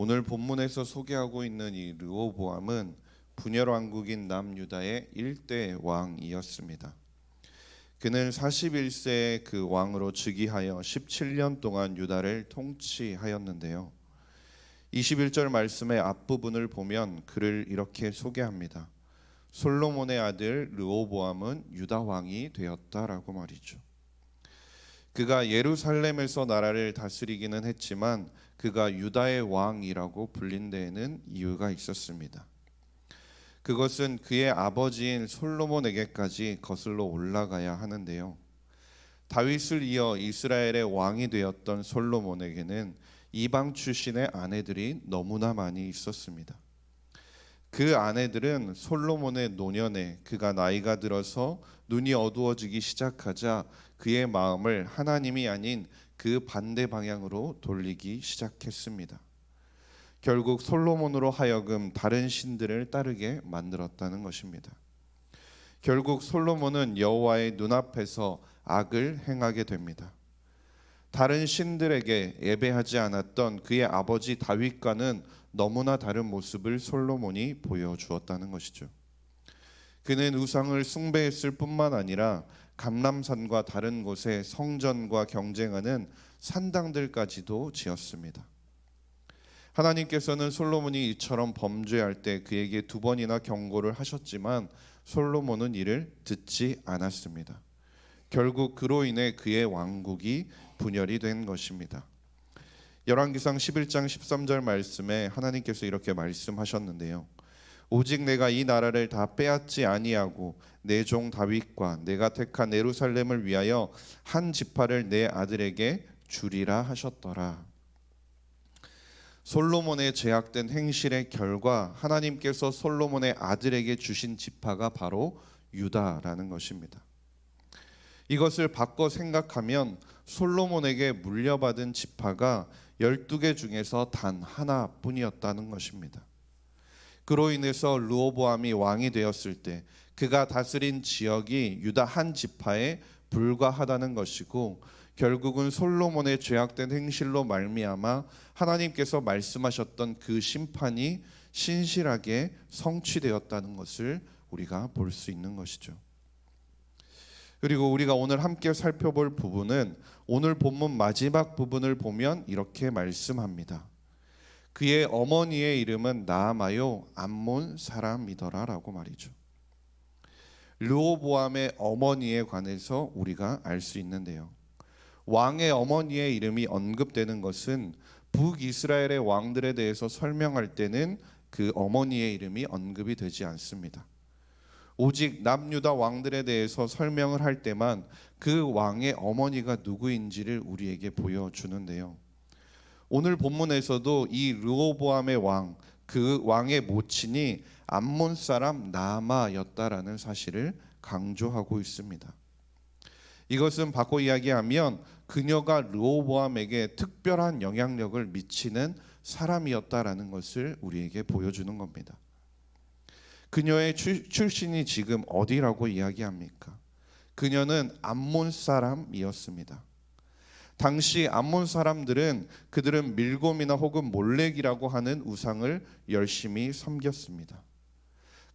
오늘 본문에서 소개하고 있는 이 르호보암은 분열 왕국인 남유다의 1대 왕이었습니다. 그는 41세에 그 왕으로 즉위하여 17년 동안 유다를 통치하였는데요. 21절 말씀의 앞부분을 보면 그를 이렇게 소개합니다. 솔로몬의 아들 르호보암은 유다 왕이 되었다라고 말이죠. 그가 예루살렘에서 나라를 다스리기는 했지만 그가 유다의 왕이라고 불린 데에는 이유가 있었습니다. 그것은 그의 아버지인 솔로몬에게까지 거슬러 올라가야 하는데요. 다윗을 이어 이스라엘의 왕이 되었던 솔로몬에게는 이방 출신의 아내들이 너무나 많이 있었습니다. 그 아내들은 솔로몬의 노년에 그가 나이가 들어서 눈이 어두워지기 시작하자 그의 마음을 하나님이 아닌 그 반대 방향으로 돌리기 시작했습니다. 결국 솔로몬으로 하여금 다른 신들을 따르게 만들었다는 것입니다. 결국 솔로몬은 여호와의 눈앞에서 악을 행하게 됩니다. 다른 신들에게 예배하지 않았던 그의 아버지 다윗과는 너무나 다른 모습을 솔로몬이 보여주었다는 것이죠. 그는 우상을 숭배했을 뿐만 아니라 감람산과 다른 곳에 성전과 경쟁하는 산당들까지도 지었습니다. 하나님께서는 솔로몬이 이처럼 범죄할 때 그에게 2번이나 경고를 하셨지만 솔로몬은 이를 듣지 않았습니다. 결국 그로 인해 그의 왕국이 분열이 된 것입니다. 열왕기상 11장 13절 말씀에 하나님께서 이렇게 말씀하셨는데요. 오직 내가 이 나라를 다 빼앗지 아니하고 내 종 다윗과 내가 택한 예루살렘을 위하여 한 지파를 내 아들에게 주리라 하셨더라. 솔로몬의 죄악된 행실의 결과 하나님께서 솔로몬의 아들에게 주신 지파가 바로 유다라는 것입니다. 이것을 바꿔 생각하면 솔로몬에게 물려받은 지파가 12개 중에서 단 하나뿐이었다는 것입니다. 그로 인해서 르호보암이 왕이 되었을 때 그가 다스린 지역이 유다 한 지파에 불과하다는 것이고, 결국은 솔로몬의 죄악된 행실로 말미암아 하나님께서 말씀하셨던 그 심판이 신실하게 성취되었다는 것을 우리가 볼 수 있는 것이죠. 그리고 우리가 오늘 함께 살펴볼 부분은 오늘 본문 마지막 부분을 보면 이렇게 말씀합니다. 그의 어머니의 이름은 나아마요 암몬 사람이더라 라고 말이죠. 르호보암의 어머니에 관해서 우리가 알 수 있는데요. 왕의 어머니의 이름이 언급되는 것은 북이스라엘의 왕들에 대해서 설명할 때는 그 어머니의 이름이 언급이 되지 않습니다. 오직 남유다 왕들에 대해서 설명을 할 때만 그 왕의 어머니가 누구인지를 우리에게 보여주는데요. 오늘 본문에서도 이 르호보암의 왕, 그 왕의 모친이 암몬 사람 나아마였다라는 사실을 강조하고 있습니다. 이것은 바꿔 이야기하면 그녀가 르호보암에게 특별한 영향력을 미치는 사람이었다라는 것을 우리에게 보여주는 겁니다. 그녀의 출신이 지금 어디라고 이야기합니까? 그녀는 암몬 사람이었습니다. 당시 암몬 사람들은 그들은 밀곰이나 혹은 몰렉이라고 하는 우상을 열심히 섬겼습니다.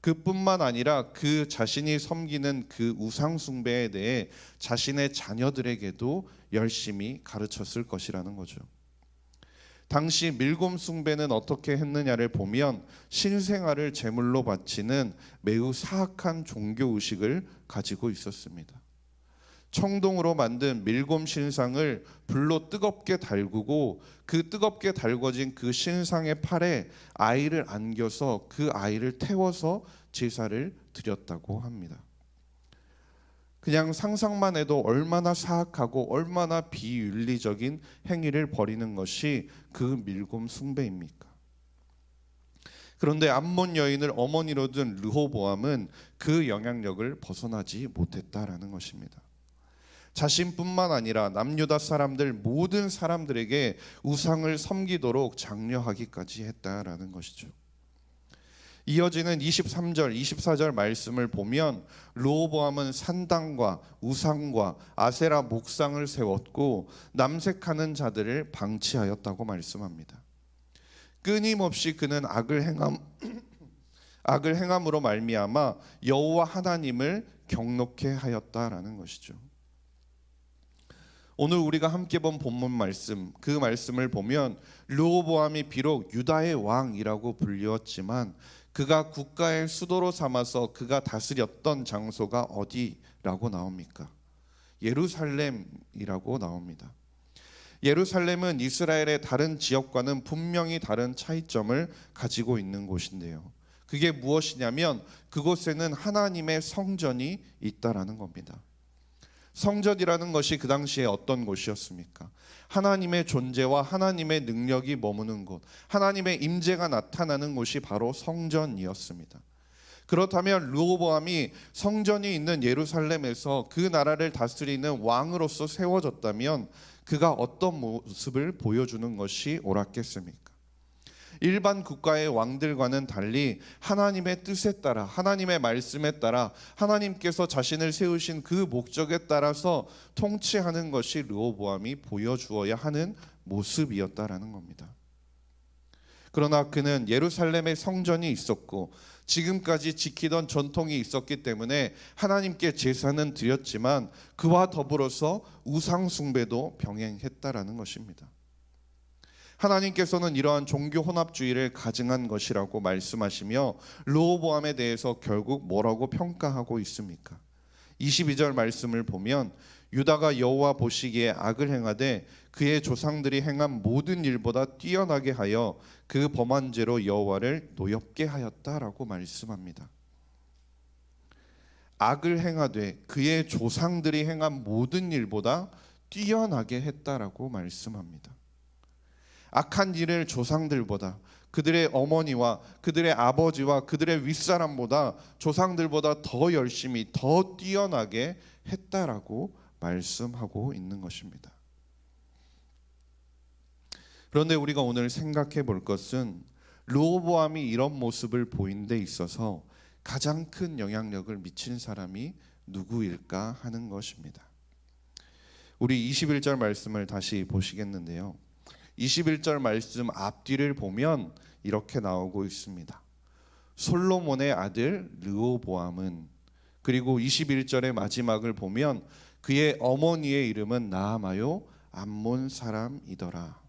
그뿐만 아니라 그 자신이 섬기는 그 우상 숭배에 대해 자신의 자녀들에게도 열심히 가르쳤을 것이라는 거죠. 당시 밀곰 숭배는 어떻게 했느냐를 보면 신생아를 제물로 바치는 매우 사악한 종교 의식을 가지고 있었습니다. 청동으로 만든 밀곰 신상을 불로 뜨겁게 달구고 그 뜨겁게 달궈진 그 신상의 팔에 아이를 안겨서 그 아이를 태워서 제사를 드렸다고 합니다. 그냥 상상만 해도 얼마나 사악하고 얼마나 비윤리적인 행위를 벌이는 것이 그 밀곰 숭배입니까? 그런데 암몬 여인을 어머니로 둔 르호보암은 그 영향력을 벗어나지 못했다라는 것입니다. 자신뿐만 아니라 남유다 사람들 모든 사람들에게 우상을 섬기도록 장려하기까지 했다라는 것이죠. 이어지는 23절, 24절 말씀을 보면 르호보암은 산당과 우상과 아세라 목상을 세웠고 남색하는 자들을 방치하였다고 말씀합니다. 끊임없이 그는 악을 행함으로 말미암아 여호와 하나님을 경노케 하였다라는 것이죠. 오늘 우리가 함께 본 본문 말씀, 그 말씀을 보면 르호보암이 비록 유다의 왕이라고 불리웠지만 그가 국가의 수도로 삼아서 그가 다스렸던 장소가 어디라고 나옵니까? 예루살렘이라고 나옵니다. 예루살렘은 이스라엘의 다른 지역과는 분명히 다른 차이점을 가지고 있는 곳인데요. 그게 무엇이냐면 그곳에는 하나님의 성전이 있다라는 겁니다. 성전이라는 것이 그 당시에 어떤 곳이었습니까? 하나님의 존재와 하나님의 능력이 머무는 곳, 하나님의 임재가 나타나는 곳이 바로 성전이었습니다. 그렇다면 르호보암이 성전이 있는 예루살렘에서 그 나라를 다스리는 왕으로서 세워졌다면 그가 어떤 모습을 보여주는 것이 옳았겠습니까? 일반 국가의 왕들과는 달리 하나님의 뜻에 따라, 하나님의 말씀에 따라, 하나님께서 자신을 세우신 그 목적에 따라서 통치하는 것이 르호보암이 보여주어야 하는 모습이었다라는 겁니다. 그러나 그는 예루살렘에 성전이 있었고 지금까지 지키던 전통이 있었기 때문에 하나님께 제사는 드렸지만 그와 더불어서 우상 숭배도 병행했다라는 것입니다. 하나님께서는 이러한 종교 혼합주의를 가증한 것이라고 말씀하시며 르호보암에 대해서 결국 뭐라고 평가하고 있습니까? 22절 말씀을 보면 유다가 여호와 보시기에 악을 행하되 그의 조상들이 행한 모든 일보다 뛰어나게 하여 그 범한 죄로 여호와를 노엽게 하였다라고 말씀합니다. 악을 행하되 그의 조상들이 행한 모든 일보다 뛰어나게 했다라고 말씀합니다. 악한 일을 조상들보다, 그들의 어머니와 그들의 아버지와 그들의 윗사람보다, 조상들보다 더 열심히 더 뛰어나게 했다라고 말씀하고 있는 것입니다. 그런데 우리가 오늘 생각해 볼 것은 르호보암이 이런 모습을 보인 데 있어서 가장 큰 영향력을 미친 사람이 누구일까 하는 것입니다. 우리 21절 말씀을 다시 보시겠는데요. 21절 말씀 앞뒤를 보면 이렇게 나오고 있습니다. 솔로몬의 아들 르호보암은, 그리고 21절의 마지막을 보면 그의 어머니의 이름은 나아마요 암몬 사람이더라.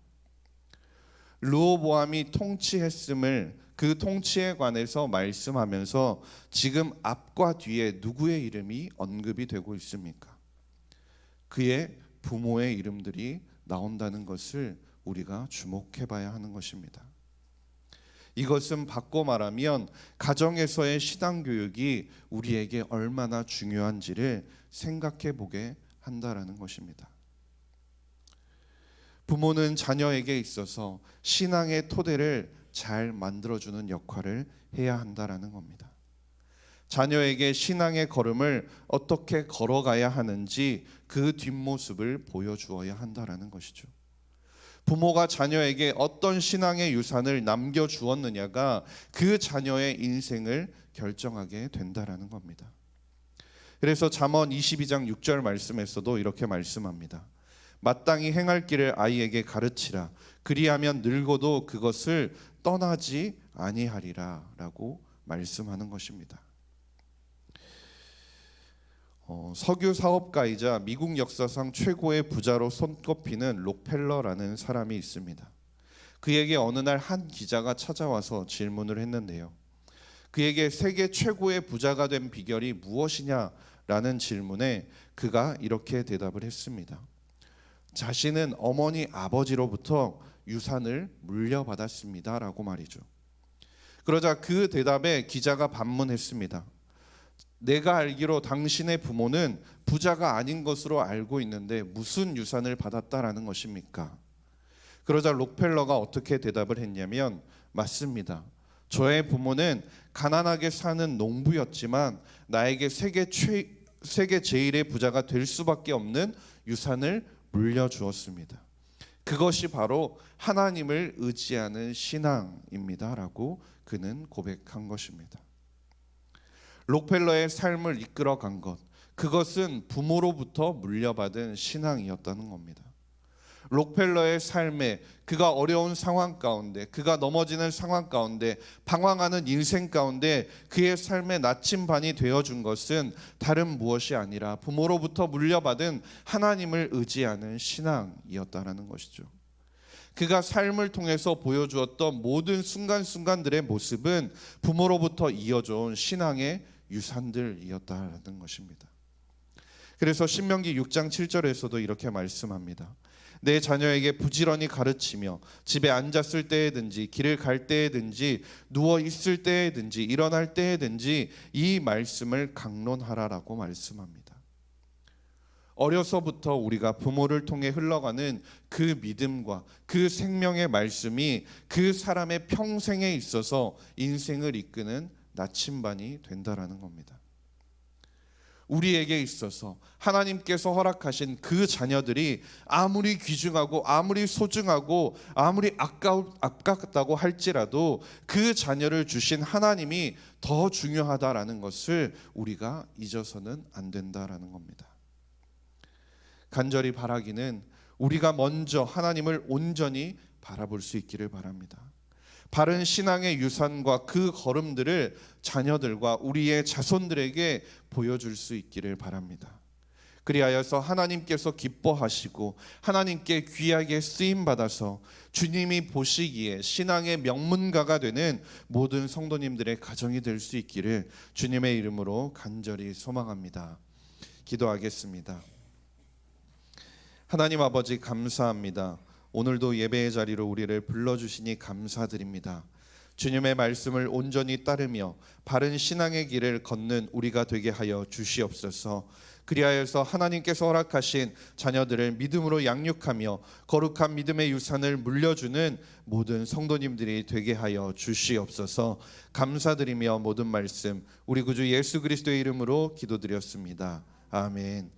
르호보암이 통치했음을, 그 통치에 관해서 말씀하면서 지금 앞과 뒤에 누구의 이름이 언급이 되고 있습니까? 그의 부모의 이름들이 나온다는 것을 우리가 주목해 봐야 하는 것입니다. 이것은 바꿔 말하면 가정에서의 신앙 교육이 우리에게 얼마나 중요한지를 생각해 보게 한다라는 것입니다. 부모는 자녀에게 있어서 신앙의 토대를 잘 만들어주는 역할을 해야 한다라는 겁니다. 자녀에게 신앙의 걸음을 어떻게 걸어가야 하는지 그 뒷모습을 보여주어야 한다라는 것이죠. 부모가 자녀에게 어떤 신앙의 유산을 남겨주었느냐가 그 자녀의 인생을 결정하게 된다라는 겁니다. 그래서 잠언 22장 6절 말씀에서도 이렇게 말씀합니다. 마땅히 행할 길을 아이에게 가르치라. 그리하면 늙어도 그것을 떠나지 아니하리라 라고 말씀하는 것입니다. 석유 사업가이자 미국 역사상 최고의 부자로 손꼽히는 록펠러라는 사람이 있습니다. 그에게 어느 날 한 기자가 찾아와서 질문을 했는데요. 그에게 세계 최고의 부자가 된 비결이 무엇이냐라는 질문에 그가 이렇게 대답을 했습니다. 자신은 어머니 아버지로부터 유산을 물려받았습니다 라고 말이죠. 그러자 그 대답에 기자가 반문했습니다. 내가 알기로 당신의 부모는 부자가 아닌 것으로 알고 있는데 무슨 유산을 받았다라는 것입니까? 그러자 록펠러가 어떻게 대답을 했냐면, 맞습니다. 저의 부모는 가난하게 사는 농부였지만 나에게 세계 제일의 부자가 될 수밖에 없는 유산을 물려주었습니다. 그것이 바로 하나님을 의지하는 신앙입니다 라고 그는 고백한 것입니다. 록펠러의 삶을 이끌어간 것, 그것은 부모로부터 물려받은 신앙이었다는 겁니다. 록펠러의 삶에, 그가 어려운 상황 가운데, 그가 넘어지는 상황 가운데, 방황하는 인생 가운데 그의 삶의 나침반이 되어준 것은 다른 무엇이 아니라 부모로부터 물려받은 하나님을 의지하는 신앙이었다라는 것이죠. 그가 삶을 통해서 보여주었던 모든 순간순간들의 모습은 부모로부터 이어져온 신앙의 유산들이었다라는 것입니다. 그래서 신명기 6장 7절에서도 이렇게 말씀합니다. 내 자녀에게 부지런히 가르치며 집에 앉았을 때에든지 길을 갈 때에든지 누워 있을 때에든지 일어날 때에든지 이 말씀을 강론하라라고 말씀합니다. 어려서부터 우리가 부모를 통해 흘러가는 그 믿음과 그 생명의 말씀이 그 사람의 평생에 있어서 인생을 이끄는 나침반이 된다라는 겁니다. 우리에게 있어서 하나님께서 허락하신 그 자녀들이 아무리 귀중하고 아무리 소중하고 아무리 아깝다고 할지라도 그 자녀를 주신 하나님이 더 중요하다라는 것을 우리가 잊어서는 안 된다라는 겁니다. 간절히 바라기는 우리가 먼저 하나님을 온전히 바라볼 수 있기를 바랍니다. 바른 신앙의 유산과 그 걸음들을 자녀들과 우리의 자손들에게 보여줄 수 있기를 바랍니다. 그리하여서 하나님께서 기뻐하시고 하나님께 귀하게 쓰임받아서 주님이 보시기에 신앙의 명문가가 되는 모든 성도님들의 가정이 될 수 있기를 주님의 이름으로 간절히 소망합니다. 기도하겠습니다. 하나님 아버지, 감사합니다. 오늘도 예배의 자리로 우리를 불러주시니 감사드립니다. 주님의 말씀을 온전히 따르며 바른 신앙의 길을 걷는 우리가 되게 하여 주시옵소서. 그리하여서 하나님께서 허락하신 자녀들을 믿음으로 양육하며 거룩한 믿음의 유산을 물려주는 모든 성도님들이 되게 하여 주시옵소서. 감사드리며 모든 말씀 우리 구주 예수 그리스도의 이름으로 기도드렸습니다. 아멘.